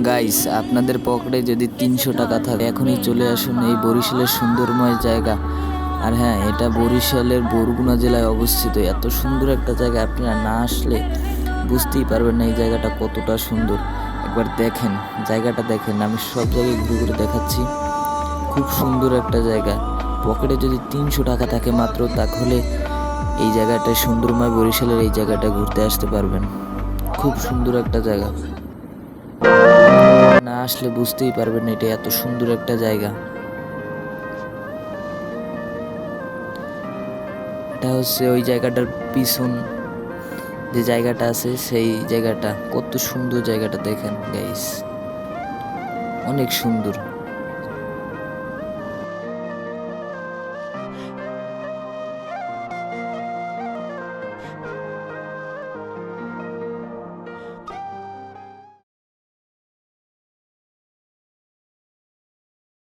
Guys, আপনাদের পকেটে যদি 300 টাকা থাকে এখনই চলে আসুন এই বরিশালের সুন্দরময় জায়গা। আর হ্যাঁ, এটা বরিশালের বরগুনা জেলায় অবস্থিত। এত সুন্দর একটা জায়গা, আপনারা না আসলে বুঝতেই পারবেন না এই জায়গাটা কতটা সুন্দর। একবার দেখেন, জায়গাটা দেখেন। আমি সব জায়গায় ঘুরে ঘুরে দেখাচ্ছি। খুব সুন্দর একটা জায়গা। পকেটে যদি 300 টাকা থাকে মাত্র, তাহলে এই জায়গাটা সুন্দরময় বরিশালের এই জায়গাটা ঘুরতে আসতে পারবেন। খুব সুন্দর একটা জায়গা, না আসলে বুঝতেই পারবেন না এটা এত সুন্দর একটা জায়গা। এটা হচ্ছে ওই জায়গাটার পিছন, যে জায়গাটা আছে সেই জায়গাটা। কত সুন্দর জায়গাটা দেখেন গাইস, অনেক সুন্দর।